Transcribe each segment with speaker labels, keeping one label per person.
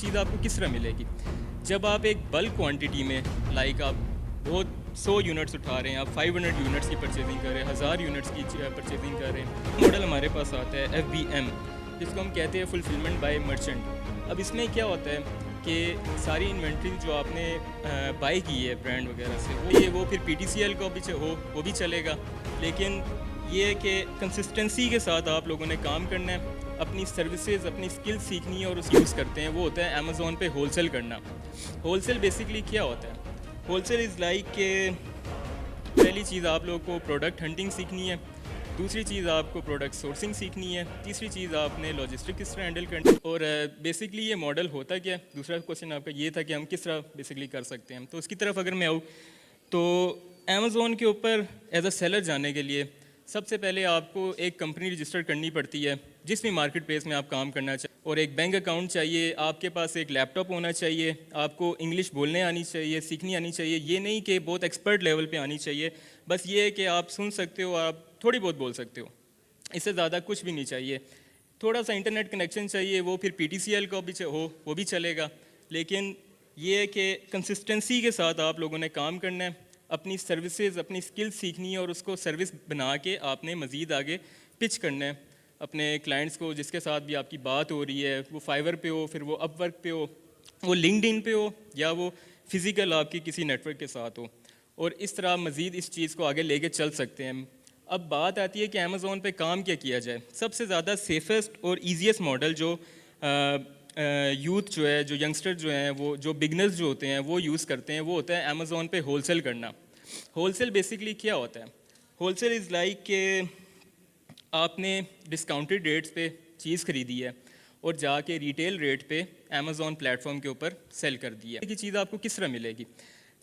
Speaker 1: چیز آپ کو کس طرح ملے گی؟ جب آپ ایک بلک کوانٹٹی میں لائک آپ بہت 100 یونٹس اٹھا رہے ہیں، آپ 500 یونٹس کی پرچیزنگ کر رہے ہیں، 1000 یونٹس کی پرچیزنگ کر رہے ہیں. ماڈل ہمارے پاس آتا ہے FBM، جس کو ہم کہتے ہیں فلفلمنٹ بائی مرچنٹ. اب اس میں کیا ہوتا ہے کہ ساری انوینٹری جو آپ نے بائی کی ہے برانڈ وغیرہ سے وہ پھر PTCL کو بھی وہ بھی چلے گا، لیکن یہ ہے کہ کنسسٹنسی کے ساتھ آپ لوگوں نے کام کرنا ہے، اپنی سروسز اپنی اسکلز سیکھنی ہے اور اس یوز کرتے ہیں. وہ ہوتا ہے امیزون پہ ہول سیل کرنا. ہول سیل بیسکلی کیا ہوتا ہے؟ ہول سیل از لائک کہ پہلی چیز آپ لوگوں کو پروڈکٹ ہنٹنگ سیکھنی ہے، دوسری چیز آپ کو پروڈکٹ سورسنگ سیکھنی ہے، تیسری چیز آپ نے لاجسٹک کس طرح ہینڈل کرنی ہے. اور بیسکلی یہ ماڈل ہوتا کیا ہے؟ دوسرا کوشچن آپ کا یہ تھا کہ ہم کس طرح بیسکلی کر سکتے ہیں. تو اس کی طرف اگر میں آؤں تو امیزون کے اوپر ایز اے سیلر جانے کے لیے سب سے پہلے آپ کو ایک کمپنی رجسٹر کرنی پڑتی ہے جس بھی مارکیٹ پلیس میں آپ کام کرنا چاہیے، اور ایک بینک اکاؤنٹ چاہیے، آپ کے پاس ایک لیپ ٹاپ ہونا چاہیے، آپ کو انگلش بولنے آنی چاہیے، سیکھنی آنی چاہیے. یہ نہیں کہ بہت ایکسپرٹ لیول پہ آنی چاہیے، بس یہ ہے کہ آپ سن سکتے ہو، آپ تھوڑی بہت بول سکتے ہو، اس سے زیادہ کچھ بھی نہیں چاہیے. تھوڑا سا انٹرنیٹ کنیکشن چاہیے، وہ پھر PTCL کو بھی وہ بھی چلے گا. لیکن یہ ہے کہ کنسسٹنسی کے ساتھ آپ لوگوں نے کام کرنا ہے، اپنی سروسز اپنی اسکلز سیکھنی ہے اور اس کو سروس بنا کے آپ نے مزید آگے پچ کرنا ہے اپنے کلائنٹس کو. جس کے ساتھ بھی آپ کی بات ہو رہی ہے، وہ فائیور پہ ہو، پھر وہ اپ ورک پہ ہو، وہ لنکڈ ان پہ ہو، یا وہ فزیکل آپ کی کسی نیٹ ورک کے ساتھ ہو. اور اس طرح مزید اس چیز کو آگے لے کے چل سکتے ہیں. اب بات آتی ہے کہ امیزون پہ کام کیا جائے. سب سے زیادہ سیفسٹ اور ایزیسٹ ماڈل جو یوتھ جو ہے، جو ینگسٹر جو ہیں، وہ جو بگنرز جو ہوتے ہیں وہ یوز کرتے ہیں، وہ ہوتا ہے امیزون پہ ہول سیل کرنا. ہول سیل بیسکلی کیا ہوتا ہے؟ ہول سیل از لائک کہ آپ نے ڈسکاؤنٹڈ ریٹس پہ چیز خریدی ہے اور جا کے ریٹیل ریٹ پہ امیزون پلیٹ فارم کے اوپر سیل کر دی ہے. یہ چیز آپ کو کس طرح ملے گی؟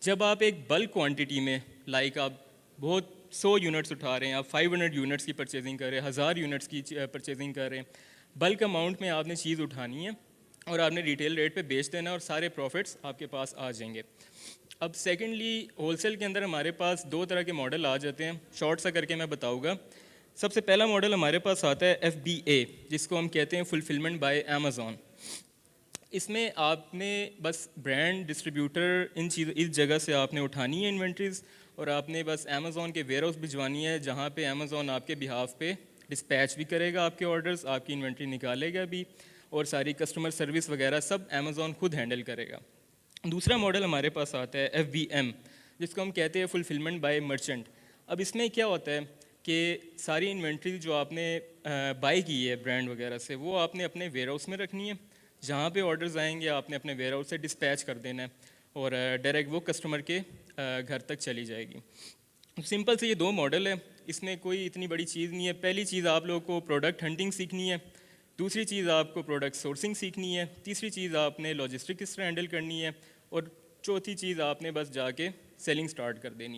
Speaker 1: جب آپ ایک بلک کوانٹٹی میں لائک آپ بہت 100 یونٹس اٹھا رہے ہیں، آپ 500 یونٹس کی پرچیزنگ کر رہے ہیں، 1000 یونٹس کی پرچیزنگ کر رہے ہیں، بلک اماؤنٹ میں آپ نے چیز اٹھانی ہے اور آپ نے ریٹیل ریٹ پہ بیچ دینا اور سارے پروفٹس آپ کے پاس آ جائیں گے. اب سیکنڈلی ہول سیل کے اندر ہمارے پاس دو طرح کے ماڈل آ جاتے ہیں. شارٹ سا کر کے میں بتاؤں گا. سب سے پہلا ماڈل ہمارے پاس آتا ہے FBA، جس کو ہم کہتے ہیں فلفلمنٹ بائی امیزون. اس میں آپ نے بس برانڈ ڈسٹریبیوٹر اس جگہ سے آپ نے اٹھانی ہے انوینٹریز، اور آپ نے بس امیزون کے ویئر ہاؤس بھجوانی ہے، جہاں پہ امیزون آپ کے بہاف پہ ڈسپیچ بھی کرے گا آپ کے آرڈرز، آپ کی انوینٹری نکالے گا بھی، اور ساری کسٹمر سروس وغیرہ سب امیزون خود ہینڈل کرے گا. دوسرا ماڈل ہمارے پاس آتا ہے FBM، جس کو ہم کہتے ہیں فلفلمنٹ بائی مرچنٹ. اب اس میں کیا ہوتا ہے کہ ساری انوینٹری جو آپ نے بائی کی ہے برانڈ وغیرہ سے، وہ آپ نے اپنے ویئر ہاؤس میں رکھنی ہے. جہاں پہ آرڈرز آئیں گے آپ نے اپنے ویئر ہاؤس سے ڈسپیچ کر دینا ہے، اور ڈائریکٹ وہ کسٹمر کے گھر تک چلی جائے گی. سمپل سے یہ دو ماڈل ہے، اس میں کوئی اتنی بڑی چیز نہیں ہے. پہلی چیز آپ لوگوں کو پروڈکٹ ہنٹنگ سیکھنی ہے، دوسری چیز آپ کو پروڈکٹ سورسنگ سیکھنی ہے، تیسری چیز آپ نے لاجسٹک کس طرح ہینڈل کرنی ہے، اور چوتھی چیز آپ نے بس جا کے سیلنگ سٹارٹ کر دینی ہے.